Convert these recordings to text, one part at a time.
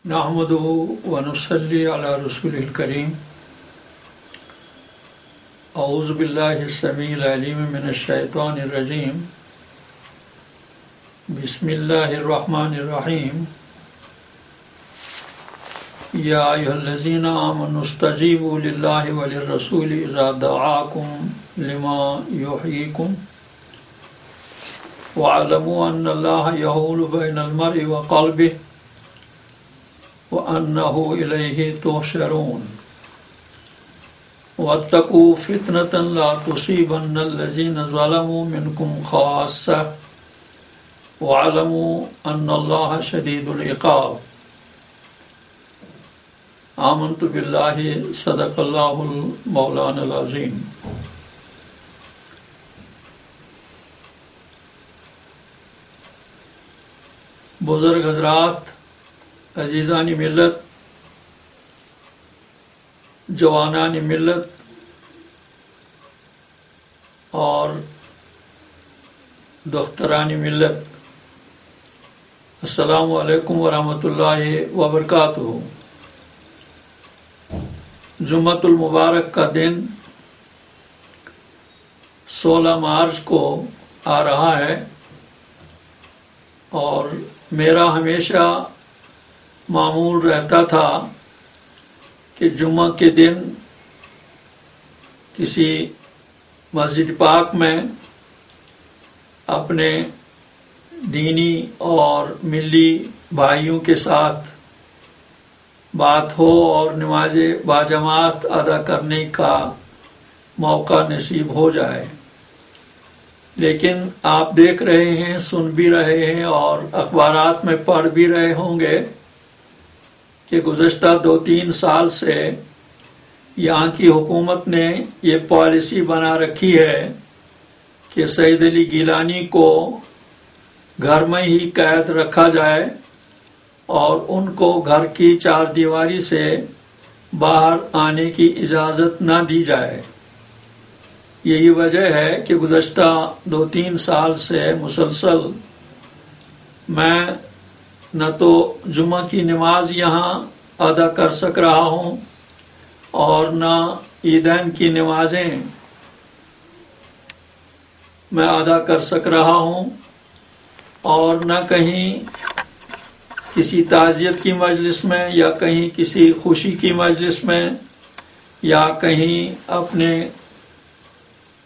نحمده ونصلي على رسوله الكريم. اعوذ بالله السميع العليم من الشيطان الرجيم. بسم الله الرحمن الرحيم. يا أيها الذين آمنوا استجيبوا لله وللرسول إذا دعاكم لما يحييكم واعلموا أن الله يحول بين المرء وقلبه وَأَنَّهُ إِلَيْهِ تُحْشَرُونَ. وَاتَّقُوا فِتْنَةً لَا تُصِيبَنَّ الَّذِينَ ظَلَمُوا مِنْكُمْ خَاصَّةً وَاعْلَمُوا أَنَّ اللَّهَ شَدِيدُ الْعِقَابِ. آمنت باللہ صدق اللہ المولانا العظیم. بزرگ حضرات، عزیزان ملت، جوانان ملت اور دختران ملت، السلام علیکم ورحمۃ اللہ وبرکاتہ. جمعۃ المبارک کا دن 16 مارچ کو آ رہا ہے اور میرا ہمیشہ معمول رہتا تھا کہ جمعہ کے دن کسی مسجد پاک میں اپنے دینی اور ملی بھائیوں کے ساتھ بات ہو اور نماز باجماعت ادا کرنے کا موقع نصیب ہو جائے. لیکن آپ دیکھ رہے ہیں، سن بھی رہے ہیں اور اخبارات میں پڑھ بھی رہے ہوں گے کہ گزشتہ 2-3 سال سے یہاں کی حکومت نے یہ پالیسی بنا رکھی ہے کہ سید علی گیلانی کو گھر میں ہی قید رکھا جائے اور ان کو گھر کی 4 دیواری سے باہر آنے کی اجازت نہ دی جائے. یہی وجہ ہے کہ گزشتہ 2-3 سال سے مسلسل میں نہ تو جمعہ کی نماز یہاں ادا کر سک رہا ہوں اور نہ عیدین کی نمازیں میں ادا کر سک رہا ہوں اور نہ کہیں کسی تعزیت کی مجلس میں یا کہیں کسی خوشی کی مجلس میں یا کہیں اپنے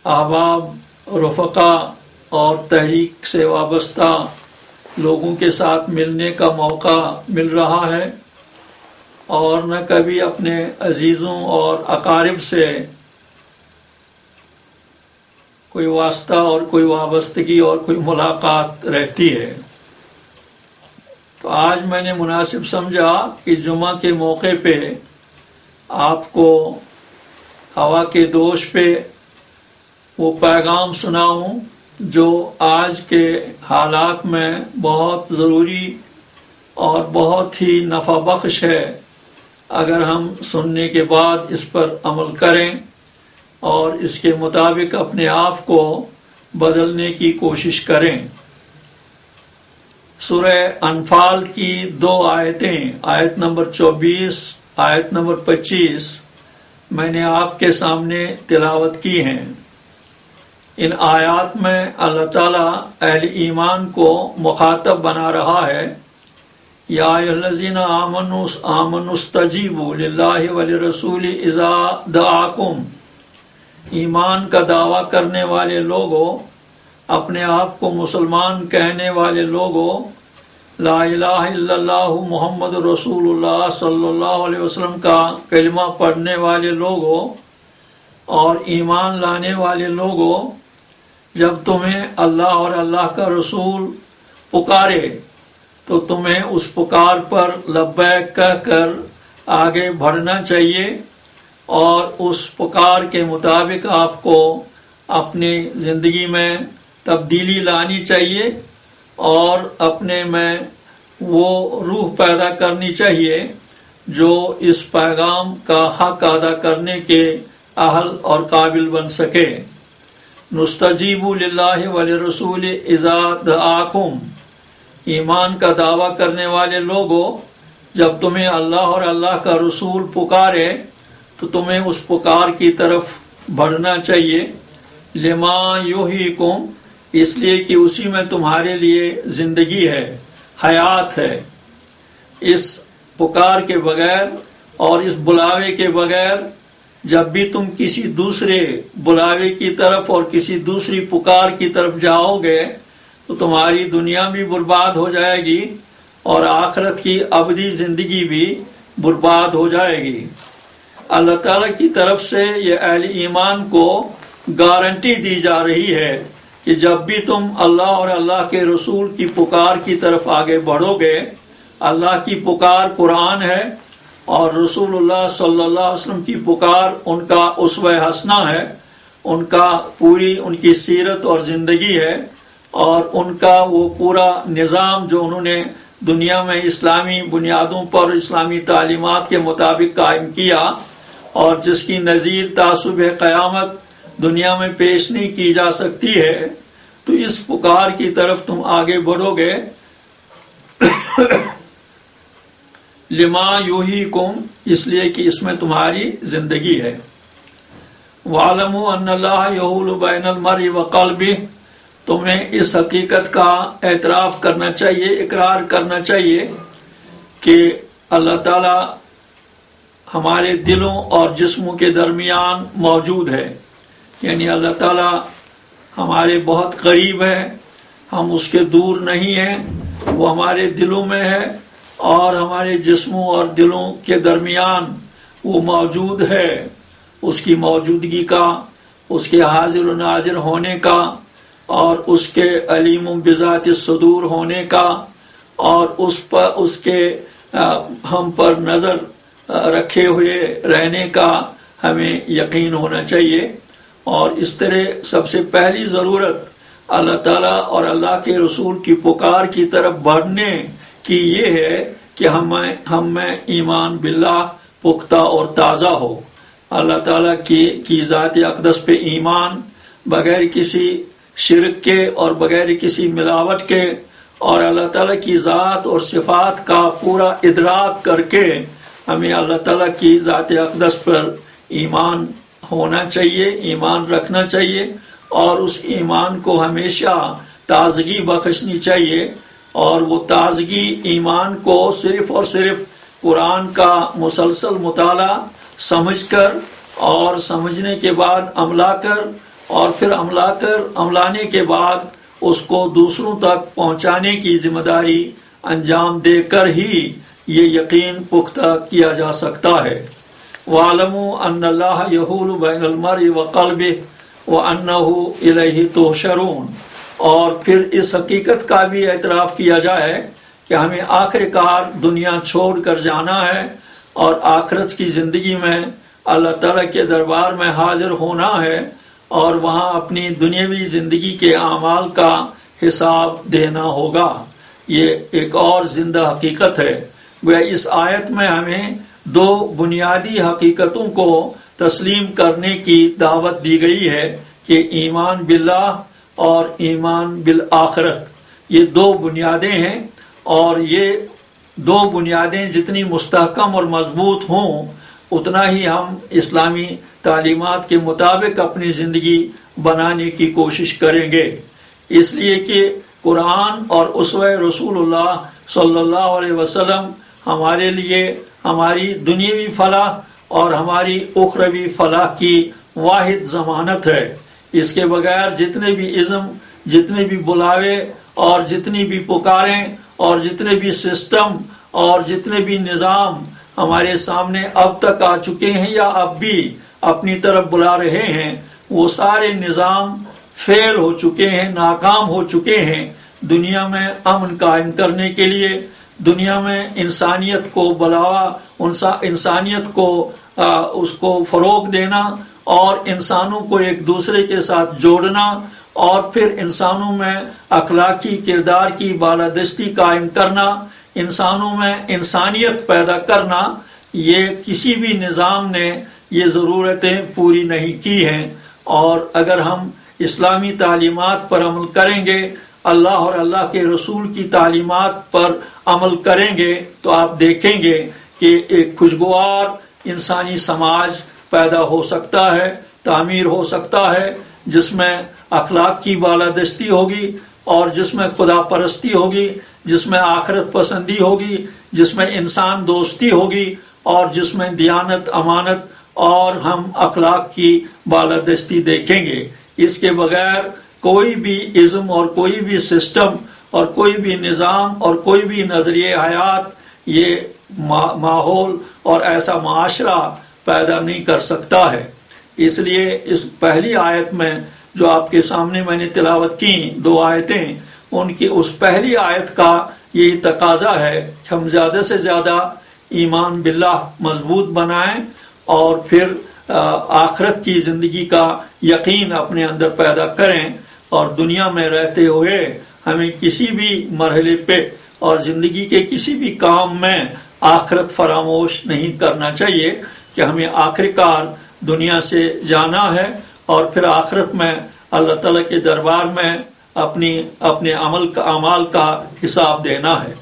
احباب، رفقا اور تحریک سے وابستہ لوگوں کے ساتھ ملنے کا موقع مل رہا ہے اور نہ کبھی اپنے عزیزوں اور اقارب سے کوئی واسطہ اور کوئی وابستگی اور کوئی ملاقات رہتی ہے. تو آج میں نے مناسب سمجھا کہ جمعہ کے موقع پہ آپ کو ہوا کے دوش پہ وہ پیغام سناؤں جو آج کے حالات میں بہت ضروری اور بہت ہی نفع بخش ہے اگر ہم سننے کے بعد اس پر عمل کریں اور اس کے مطابق اپنے آپ کو بدلنے کی کوشش کریں. سورہ انفال کی 2 آیتیں، آیت نمبر 24، آیت نمبر 25 میں نے آپ کے سامنے تلاوت کی ہیں. ان آیات میں اللہ تعالیٰ اہل ایمان کو مخاطب بنا رہا ہے. یا ایھا الذین آمنوا استجیبوا للہ وللرسول اذا دعاکم. ایمان کا دعویٰ کرنے والے لوگوں، اپنے آپ کو مسلمان کہنے والے لوگوں، لا الہ الا اللہ محمد رسول اللہ صلی اللہ علیہ وسلم کا کلمہ پڑھنے والے لوگوں اور ایمان لانے والے لوگوں، جب تمہیں اللہ اور اللہ کا رسول پکارے تو تمہیں اس پکار پر لبیک کہہ کر آگے بڑھنا چاہیے اور اس پکار کے مطابق آپ کو اپنی زندگی میں تبدیلی لانی چاہیے اور اپنے میں وہ روح پیدا کرنی چاہیے جو اس پیغام کا حق ادا کرنے کے اہل اور قابل بن سکے. نستجیب للہ ولرسول اذا دعاکم. ایمان کا دعویٰ کرنے والے لوگوں، جب تمہیں اللہ اور اللہ کا رسول پکارے تو تمہیں اس پکار کی طرف بڑھنا چاہیے. لما یحییکم، اس لیے کہ اسی میں تمہارے لیے زندگی ہے، حیات ہے. اس پکار کے بغیر اور اس بلاوے کے بغیر جب بھی تم کسی دوسرے بلاوے کی طرف اور کسی دوسری پکار کی طرف جاؤ گے تو تمہاری دنیا بھی برباد ہو جائے گی اور آخرت کی ابدی زندگی بھی برباد ہو جائے گی. اللہ تعالیٰ کی طرف سے یہ اہل ایمان کو گارنٹی دی جا رہی ہے کہ جب بھی تم اللہ اور اللہ کے رسول کی پکار کی طرف آگے بڑھو گے، اللہ کی پکار قرآن ہے اور رسول اللہ صلی اللہ علیہ وسلم کی پکار ان کا اسوہ حسنہ ہے، ان کا پوری ان کی سیرت اور زندگی ہے، اور ان کا وہ پورا نظام جو انہوں نے دنیا میں اسلامی بنیادوں پر اسلامی تعلیمات کے مطابق قائم کیا اور جس کی نظیر تعصب قیامت دنیا میں پیش نہیں کی جا سکتی ہے، تو اس پکار کی طرف تم آگے بڑھو گے. لما یحییکم، اس لیے کہ اس میں تمہاری زندگی ہے. وَاعْلَمُوا أَنَّ اللَّهَ يَحُولُ بَيْنَ الْمَرْءِ وَقَلْبِهِ، تمہیں اس حقیقت کا اعتراف کرنا چاہیے، اقرار کرنا چاہیے کہ اللہ تعالیٰ ہمارے دلوں اور جسموں کے درمیان موجود ہے. یعنی اللہ تعالیٰ ہمارے بہت قریب ہے، ہم اس کے دور نہیں ہیں، وہ ہمارے دلوں میں ہے اور ہمارے جسموں اور دلوں کے درمیان وہ موجود ہے. اس کی موجودگی کا، اس کے حاضر و ناظر ہونے کا اور اس کے علیم بذات الصدور ہونے کا اور اس کے ہم پر نظر رکھے ہوئے رہنے کا ہمیں یقین ہونا چاہیے. اور اس طرح سب سے پہلی ضرورت اللہ تعالیٰ اور اللہ کے رسول کی پکار کی طرف بڑھنے کی یہ ہے کہ ہم میں ایمان باللہ پختہ اور تازہ ہو. اللہ تعالیٰ کی ذات اقدس پہ ایمان بغیر کسی شرک کے اور بغیر کسی ملاوٹ کے، اور اللہ تعالیٰ کی ذات اور صفات کا پورا ادراک کر کے ہمیں اللہ تعالیٰ کی ذات اقدس پر ایمان ہونا چاہیے، ایمان رکھنا چاہیے، اور اس ایمان کو ہمیشہ تازگی بخشنی چاہیے. اور وہ تازگی ایمان کو صرف اور صرف قرآن کا مسلسل مطالعہ سمجھ کر اور سمجھنے کے بعد عملہ کر اور پھر عملانے کے بعد اس کو دوسروں تک پہنچانے کی ذمہ داری انجام دے کر ہی یہ یقین پختہ کیا جا سکتا ہے. وَاعْلَمُوا أَنَّ اللَّهَ يَحُولُ بَيْنَ الْمَرْءِ وَقَلْبِهِ وَأَنَّهُ إِلَيْهِ تُحْشَرُونَ. اور پھر اس حقیقت کا بھی اعتراف کیا جائے کہ ہمیں آخر کار دنیا چھوڑ کر جانا ہے اور آخرت کی زندگی میں اللہ تعالیٰ کے دربار میں حاضر ہونا ہے اور وہاں اپنی دنیاوی زندگی کے اعمال کا حساب دینا ہوگا. یہ ایک اور زندہ حقیقت ہے. وہ اس آیت میں ہمیں دو بنیادی حقیقتوں کو تسلیم کرنے کی دعوت دی گئی ہے کہ ایمان باللہ اور ایمان بالآخرت، یہ دو بنیادیں ہیں، اور یہ دو بنیادیں جتنی مستحکم اور مضبوط ہوں اتنا ہی ہم اسلامی تعلیمات کے مطابق اپنی زندگی بنانے کی کوشش کریں گے. اس لیے کہ قرآن اور اسوہ رسول اللہ صلی اللہ علیہ وسلم ہمارے لیے ہماری دنیاوی فلاح اور ہماری اخروی فلاح کی واحد ضمانت ہے. اس کے بغیر جتنے بھی ازم، جتنے بھی بلاوے اور جتنی بھی پکاریں اور جتنے بھی سسٹم اور جتنے بھی نظام ہمارے سامنے اب تک آ چکے ہیں یا اب بھی اپنی طرف بلا رہے ہیں، وہ سارے نظام فیل ہو چکے ہیں، ناکام ہو چکے ہیں. دنیا میں امن قائم کرنے کے لیے، دنیا میں انسانیت کو بلاوا، انسانیت کو اس کو فروغ دینا اور انسانوں کو ایک دوسرے کے ساتھ جوڑنا اور پھر انسانوں میں اخلاقی کردار کی بالادستی قائم کرنا، انسانوں میں انسانیت پیدا کرنا، یہ کسی بھی نظام نے یہ ضرورتیں پوری نہیں کی ہیں. اور اگر ہم اسلامی تعلیمات پر عمل کریں گے، اللہ اور اللہ کے رسول کی تعلیمات پر عمل کریں گے تو آپ دیکھیں گے کہ ایک خوشگوار انسانی سماج پیدا ہو سکتا ہے، تعمیر ہو سکتا ہے، جس میں اخلاق کی بالادستی ہوگی اور جس میں خدا پرستی ہوگی، جس میں آخرت پسندی ہوگی، جس میں انسان دوستی ہوگی اور جس میں دیانت، امانت اور ہم اخلاق کی بالادستی دیکھیں گے۔ اس کے بغیر کوئی بھی ازم اور کوئی بھی سسٹم اور کوئی بھی نظام اور کوئی بھی نظریہ حیات یہ ماحول اور ایسا معاشرہ پیدا نہیں کر سکتا ہے۔ اس لیے اس پہلی آیت میں جو آپ کے سامنے میں نے تلاوت کی 2 آیتیں، ان کی اس پہلی آیت کا یہی تقاضا ہے کہ ہم زیادہ سے زیادہ ایمان باللہ مضبوط بنائیں اور پھر آخرت کی زندگی کا یقین اپنے اندر پیدا کریں، اور دنیا میں رہتے ہوئے ہمیں کسی بھی مرحلے پہ اور زندگی کے کسی بھی کام میں آخرت فراموش نہیں کرنا چاہیے کہ ہمیں آخرکار دنیا سے جانا ہے اور پھر آخرت میں اللہ تعالیٰ کے دربار میں اپنے اعمال کا حساب دینا ہے۔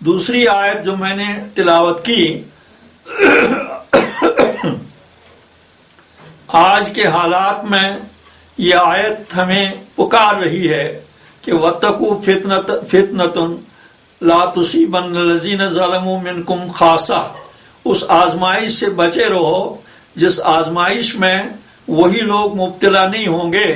دوسری آیت جو میں نے تلاوت کی، آج کے حالات میں یہ آیت ہمیں پکار رہی ہے کہ وَاتَّقُوا فِتْنَةً لَا تُصِيبَنَّ الَّذِينَ ظَلَمُوا مِنْكُمْ خَاصَّةً، اس آزمائش سے بچے رہو جس آزمائش میں وہی لوگ مبتلا نہیں ہوں گے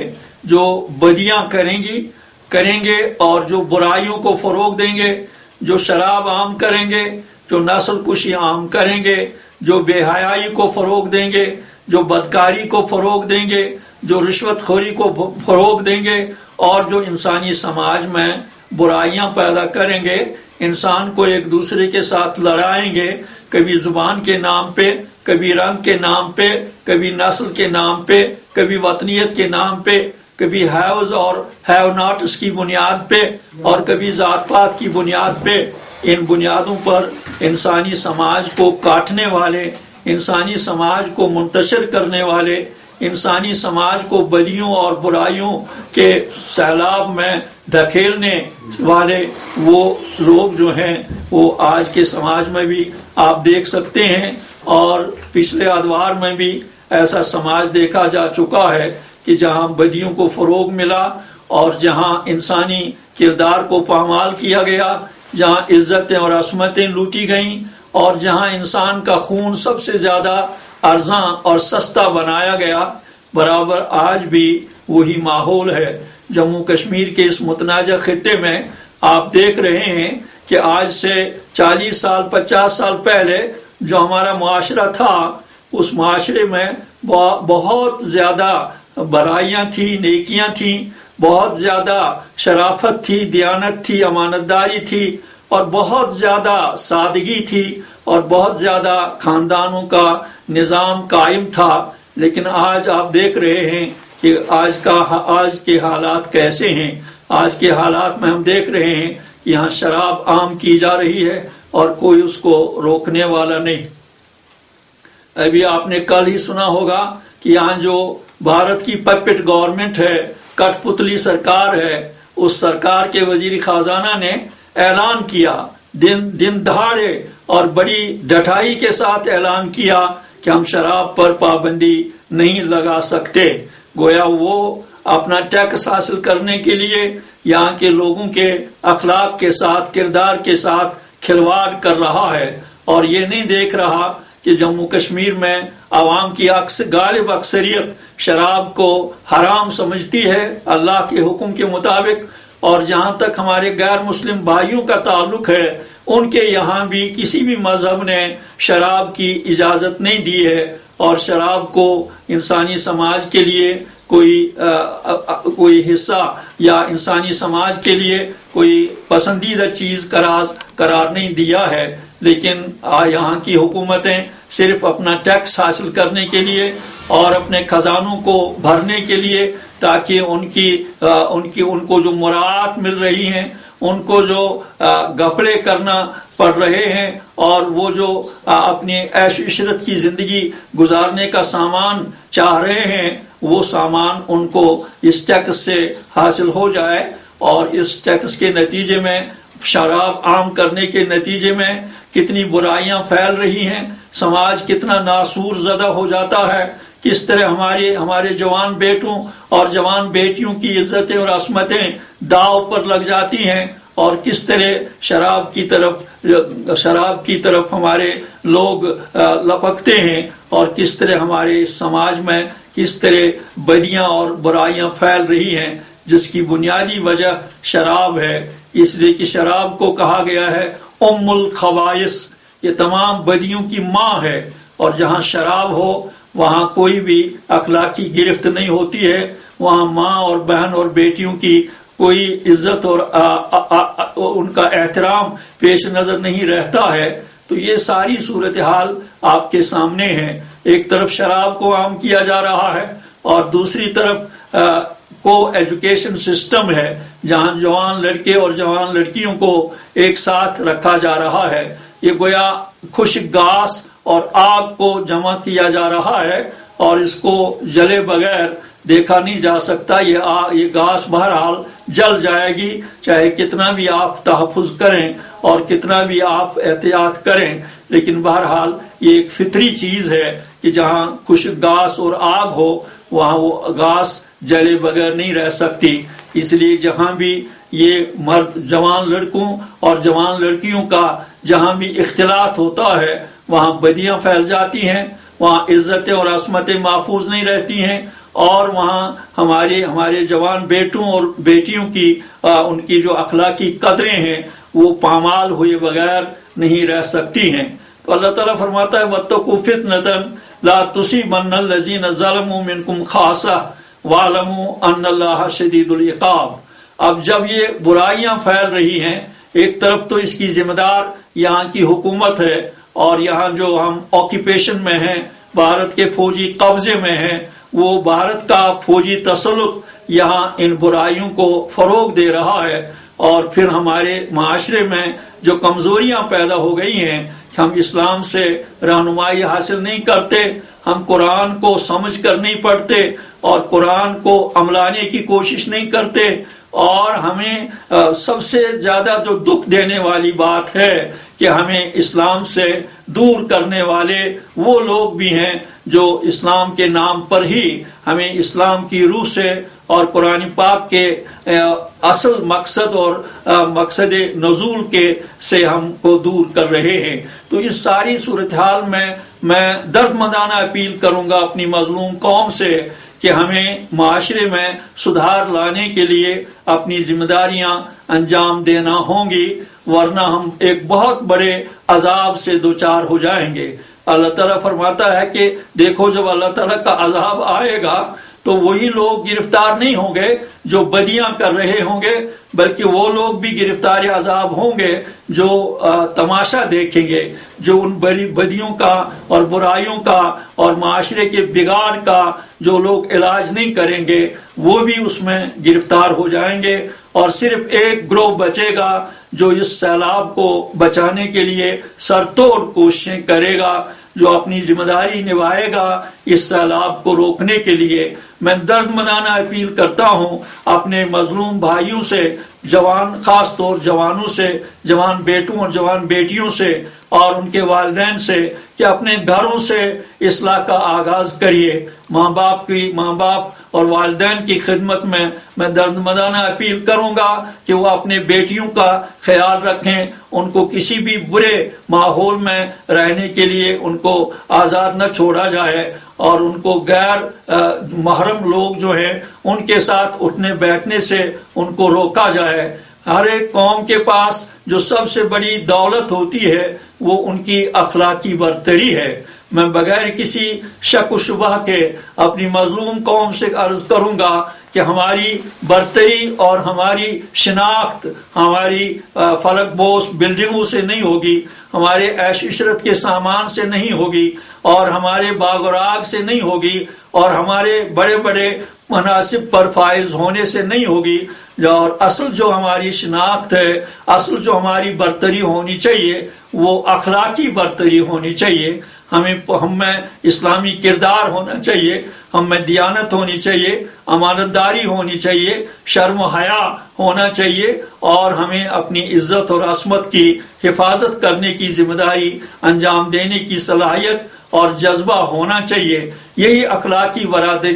جو بدیاں کریں گے اور جو برائیوں کو فروغ دیں گے، جو شراب عام کریں گے، جو نسل کشی عام کریں گے، جو بے حیائی کو فروغ دیں گے، جو بدکاری کو فروغ دیں گے، جو رشوت خوری کو فروغ دیں گے، اور جو انسانی سماج میں برائیاں پیدا کریں گے، انسان کو ایک دوسرے کے ساتھ لڑائیں گے، کبھی زبان کے نام پہ، کبھی رنگ کے نام پہ، کبھی نسل کے نام پہ، کبھی وطنیت کے نام پہ، کبھی ہیوز اور ہیو ناٹ اس کی بنیاد پہ، اور کبھی ذات پات کی بنیاد پہ۔ ان بنیادوں پر انسانی سماج کو کاٹنے والے، انسانی سماج کو منتشر کرنے والے، انسانی سماج کو بدیوں اور برائیوں کے سیلاب میں دھکیلنے والے وہ لوگ جو ہیں وہ آج کے سماج میں بھی آپ دیکھ سکتے ہیں، اور پچھلے ادوار میں بھی ایسا سماج دیکھا جا چکا ہے کہ جہاں بدیوں کو فروغ ملا اور جہاں انسانی کردار کو پامال کیا گیا، جہاں عزتیں اور عصمتیں لوٹی گئیں، اور جہاں انسان کا خون سب سے زیادہ ارزاں اور سستا بنایا گیا، برابر آج بھی وہی ماحول ہے۔ جموں کشمیر کے اس متنازع خطے میں آپ دیکھ رہے ہیں کہ آج سے 40 سال 50 سال پہلے جو ہمارا معاشرہ تھا، اس معاشرے میں بہت زیادہ برائیاں تھیں، نیکیاں تھیں، بہت زیادہ شرافت تھی، دیانت تھی، امانت داری تھی، اور بہت زیادہ سادگی تھی، اور بہت زیادہ خاندانوں کا نظام قائم تھا۔ لیکن آج آپ دیکھ رہے ہیں کہ آج کے حالات کیسے ہیں۔ آج کے حالات میں ہم دیکھ رہے ہیں کہ یہاں شراب عام کی جا رہی ہے اور کوئی اس کو روکنے والا نہیں۔ ابھی آپ نے کل ہی سنا ہوگا کہ یہاں جو بھارت کی پپٹ گورنمنٹ ہے، کٹ پتلی سرکار ہے، اس سرکار کے وزیر خزانہ نے اعلان کیا، دن دہاڑے اور بڑی ڈٹائی کے ساتھ اعلان کیا کہ ہم شراب پر پابندی نہیں لگا سکتے۔ گویا وہ اپنا ٹیکس حاصل کرنے کے لیے یہاں کے لوگوں کے اخلاق کے ساتھ، کردار کے ساتھ کھلواڑ کر رہا ہے، اور یہ نہیں دیکھ رہا کہ جموں کشمیر میں عوام کی غالب اکثریت شراب کو حرام سمجھتی ہے اللہ کے حکم کے مطابق، اور جہاں تک ہمارے غیر مسلم بھائیوں کا تعلق ہے، ان کے یہاں بھی کسی بھی مذہب نے شراب کی اجازت نہیں دی ہے، اور شراب کو انسانی سماج کے لیے کوئی حصہ یا انسانی سماج کے لیے کوئی پسندیدہ چیز قرار نہیں دیا ہے۔ لیکن یہاں کی حکومتیں صرف اپنا ٹیکس حاصل کرنے کے لیے اور اپنے خزانوں کو بھرنے کے لیے، تاکہ ان کو جو مراعات مل رہی ہیں، ان کو جو گھپلے کرنا پڑھ رہے ہیں اور وہ جو اپنی عیش عشرت کی زندگی گزارنے کا سامان چاہ رہے ہیں وہ سامان ان کو اس ٹیکس سے حاصل ہو جائے، اور اس ٹیکس کے نتیجے میں شراب عام کرنے کے نتیجے میں کتنی برائیاں پھیل رہی ہیں، سماج کتنا ناسور زدہ ہو جاتا ہے، کس طرح ہمارے جوان بیٹوں اور جوان بیٹیوں کی عزتیں اور عصمتیں داؤ پر لگ جاتی ہیں، اور کس طرح شراب کی طرف ہمارے لوگ لپکتے ہیں، اور کس طرح ہمارے سماج میں کس طرح بدیاں اور برائیاں پھیل رہی ہیں، جس کی بنیادی وجہ شراب ہے۔ اس لیے کہ شراب کو کہا گیا ہے ام الخبائث، یہ تمام بدیوں کی ماں ہے، اور جہاں شراب ہو وہاں کوئی بھی اخلاقی گرفت نہیں ہوتی ہے، وہاں ماں اور بہن اور بیٹیوں کی کوئی عزت اور ان کا احترام پیش نظر نہیں رہتا ہے۔ تو یہ ساری صورتحال آپ کے سامنے ہے، ایک طرف شراب کو عام کیا جا رہا ہے اور دوسری طرف کو ایجوکیشن سسٹم ہے جہاں جوان لڑکے اور جوان لڑکیوں کو ایک ساتھ رکھا جا رہا ہے۔ یہ گویا خشک گھاس اور آگ کو جمع کیا جا رہا ہے اور اس کو جلے بغیر دیکھا نہیں جا سکتا۔ یہ گھاس بہرحال جل جائے گی، چاہے کتنا بھی آپ تحفظ کریں اور کتنا بھی آپ احتیاط کریں، لیکن بہرحال یہ ایک فطری چیز ہے کہ جہاں خشک گھاس اور آگ ہو وہاں وہ گھاس جلے بغیر نہیں رہ سکتی۔ اس لیے جہاں بھی یہ مرد جوان لڑکوں اور جوان لڑکیوں کا جہاں بھی اختلاط ہوتا ہے وہاں بدیاں پھیل جاتی ہیں، وہاں عزتیں اور عصمتیں محفوظ نہیں رہتی ہیں، اور وہاں ہمارے جوان بیٹوں اور بیٹیوں کی ان کی جو اخلاقی قدریں ہیں وہ پامال ہوئے بغیر نہیں رہ سکتی ہیں۔ تو اللہ تعالیٰ فرماتا ہے وَاتَّقُوا فِتْنَةً لَا تُصِيبَنَّ الَّذِينَ ظَلَمُوا مِنْكُمْ خَاصَّةً وَاعْلَمُوا أَنَّ اللَّهَ شَدِيدُ الْعِقَابِ۔ اب جب یہ برائیاں پھیل رہی ہیں، ایک طرف تو اس کی ذمہ دار یہاں کی حکومت ہے، اور یہاں جو ہم آکیپیشن میں ہیں، بھارت کے فوجی قبضے میں ہیں، وہ بھارت کا فوجی تسلط یہاں ان برائیوں کو فروغ دے رہا ہے، اور پھر ہمارے معاشرے میں جو کمزوریاں پیدا ہو گئی ہیں، ہم اسلام سے رہنمائی حاصل نہیں کرتے، ہم قرآن کو سمجھ کر نہیں پڑھتے اور قرآن کو عملانے کی کوشش نہیں کرتے، اور ہمیں سب سے زیادہ جو دکھ دینے والی بات ہے کہ ہمیں اسلام سے دور کرنے والے وہ لوگ بھی ہیں جو اسلام کے نام پر ہی ہمیں اسلام کی روح سے اور قرآن پاک کے اصل مقصد اور مقصد نزول کے سے ہم کو دور کر رہے ہیں۔ تو اس ساری صورتحال میں درد مندانہ اپیل کروں گا اپنی مظلوم قوم سے کہ ہمیں معاشرے میں سدھار لانے کے لیے اپنی ذمہ داریاں انجام دینا ہوں گی، ورنہ ہم ایک بہت بڑے عذاب سے دوچار ہو جائیں گے۔ اللہ تعالیٰ فرماتا ہے کہ دیکھو جب اللہ تعالیٰ کا عذاب آئے گا تو وہی لوگ گرفتار نہیں ہوں گے جو بدیاں کر رہے ہوں گے، بلکہ وہ لوگ بھی گرفتار عذاب ہوں گے جو تماشا دیکھیں گے، جو ان بڑی بدیوں کا اور برائیوں کا اور معاشرے کے بگاڑ کا جو لوگ علاج نہیں کریں گے وہ بھی اس میں گرفتار ہو جائیں گے، اور صرف ایک گروہ بچے گا جو اس سیلاب کو بچانے کے لیے سر توڑ کوششیں کرے گا، جو اپنی ذمہ داری نبھائے گا اس سیلاب کو روکنے کے لیے۔ میں درد مندانہ اپیل کرتا ہوں اپنے مظلوم بھائیوں سے، جوان خاص طور جوانوں سے، جوان بیٹوں اور جوان بیٹیوں سے اور ان کے والدین سے کہ اپنے گھروں سے اصلاح کا آغاز کریے۔ ماں باپ اور والدین کی خدمت میں درد مندانہ اپیل کروں گا کہ وہ اپنے بیٹیوں کا خیال رکھیں، ان کو کسی بھی برے ماحول میں رہنے کے لیے ان کو آزاد نہ چھوڑا جائے، اور ان کو غیر محرم لوگ جو ہیں ان کے ساتھ اٹھنے بیٹھنے سے ان کو روکا جائے۔ ہر ایک قوم کے پاس جو سب سے بڑی دولت ہوتی ہے وہ ان کی اخلاقی برتری ہے۔ میں بغیر کسی شک و شبہ کے اپنی مظلوم قوم سے عرض کروں گا کہ ہماری برتری اور ہماری شناخت ہماری فلک بوس بلڈنگوں سے نہیں ہوگی، ہمارے عیش عشرت کے سامان سے نہیں ہوگی، اور ہمارے باغ و راغ سے نہیں ہوگی، اور ہمارے بڑے بڑے مناسب پر فائز ہونے سے نہیں ہوگی، اور اصل جو ہماری شناخت ہے، اصل جو ہماری برتری ہونی چاہیے وہ اخلاقی برتری ہونی چاہیے۔ ہم میں اسلامی کردار ہونا چاہیے، ہم میں دیانت ہونی چاہیے، امانت داری ہونی چاہیے، شرم و حیا ہونا چاہیے، اور ہمیں اپنی عزت اور عصمت کی حفاظت کرنے کی ذمہ داری انجام دینے کی صلاحیت اور جذبہ ہونا چاہیے۔ یہی اخلاقی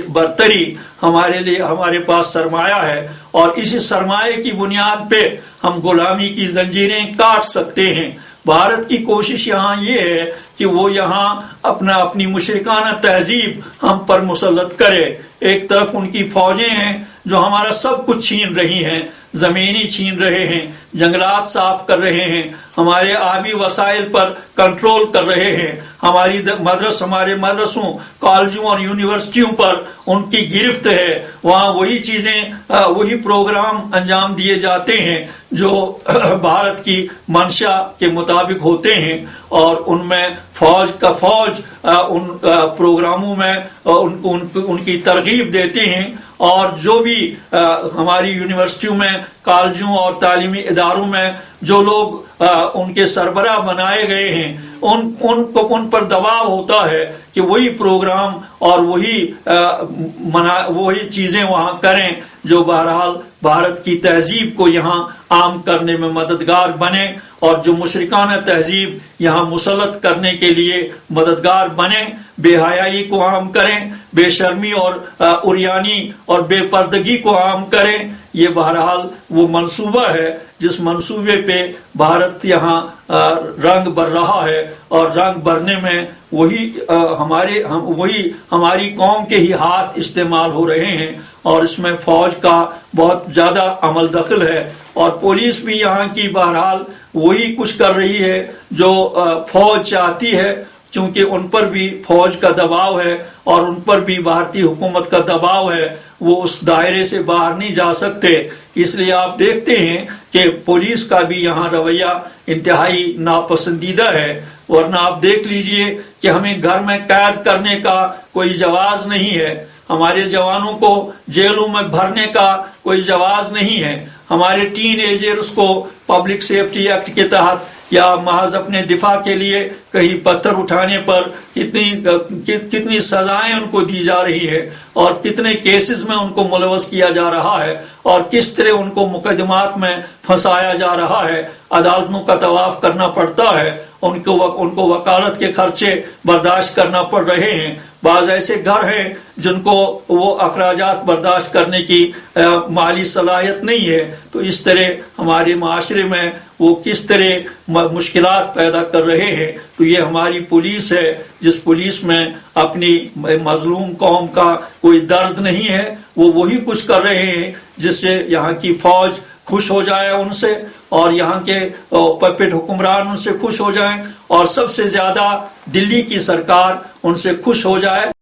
برتری ہمارے لیے، ہمارے پاس سرمایہ ہے، اور اسی سرمایہ کی بنیاد پہ ہم غلامی کی زنجیریں کاٹ سکتے ہیں۔ بھارت کی کوشش یہاں یہ ہے کہ وہ یہاں اپنی مشرکانہ تہذیب ہم پر مسلط کرے۔ ایک طرف ان کی فوجیں ہیں جو ہمارا سب کچھ چھین رہی ہیں، زمینی چھین رہے ہیں، جنگلات صاف کر رہے ہیں، ہمارے آبی وسائل پر کنٹرول کر رہے ہیں، ہمارے مدرسوں، کالجوں اور یونیورسٹیوں پر ان کی گرفت ہے۔ وہاں وہی چیزیں، وہی پروگرام انجام دیے جاتے ہیں جو بھارت کی منشا کے مطابق ہوتے ہیں، اور ان میں فوج ان پروگراموں میں ان کی ترغیب دیتے ہیں، اور جو بھی ہماری یونیورسٹیوں میں، کالجوں اور تعلیمی اداروں میں جو لوگ ان کے سربراہ بنائے گئے ہیں، ان پر دباؤ ہوتا ہے کہ وہی پروگرام اور وہی چیزیں وہاں کریں جو بہرحال بھارت کی تہذیب کو یہاں عام کرنے میں مددگار بنے، اور جو مشرکانہ تہذیب یہاں مسلط کرنے کے لیے مددگار بنے، بے حیائی کو عام کریں، بے شرمی اور عریانی اور بے پردگی کو عام کریں۔ یہ بہرحال وہ منصوبہ ہے جس منصوبے پہ بھارت یہاں رنگ بر رہا ہے، اور رنگ برنے میں وہی ہماری قوم کے ہی ہاتھ استعمال ہو رہے ہیں، اور اس میں فوج کا بہت زیادہ عمل دخل ہے، اور پولیس بھی یہاں کی بہرحال وہی کچھ کر رہی ہے جو فوج چاہتی ہے، چونکہ ان پر بھی فوج کا دباؤ ہے اور ان پر بھی بھارتی حکومت کا دباؤ ہے، وہ اس دائرے سے باہر نہیں جا سکتے۔ اس لیے آپ دیکھتے ہیں کہ پولیس کا بھی یہاں رویہ انتہائی ناپسندیدہ ہے، ورنہ آپ دیکھ لیجئے کہ ہمیں گھر میں قید کرنے کا کوئی جواز نہیں ہے، ہمارے جوانوں کو جیلوں میں بھرنے کا کوئی جواز نہیں ہے، ہمارے ٹین ایجرز کو پبلک سیفٹی ایکٹ کے تحت یا محض اپنے دفاع کے لیے کہیں پتھر اٹھانے پر کتنی سزائیں ان کو دی جا رہی ہے، اور کتنے کیسز میں ان کو ملوث کیا جا رہا ہے، اور کس طرح ان کو مقدمات میں پھنسایا جا رہا ہے، عدالتوں کا طواف کرنا پڑتا ہے، ان کو وکالت کے خرچے برداشت کرنا پڑ رہے ہیں۔ بعض ایسے گھر ہیں جن کو وہ اخراجات برداشت کرنے کی مالی صلاحیت نہیں ہے، تو اس طرح ہمارے معاشرے میں وہ کس طرح مشکلات پیدا کر رہے ہیں۔ تو یہ ہماری پولیس ہے، جس پولیس میں اپنی مظلوم قوم کا کوئی درد نہیں ہے، وہ وہی کچھ کر رہے ہیں جس سے یہاں کی فوج خوش ہو جائے ان سے، اور یہاں کے پپٹ حکمران ان سے خوش ہو جائیں، اور سب سے زیادہ دلی کی سرکار ان سے خوش ہو جائے۔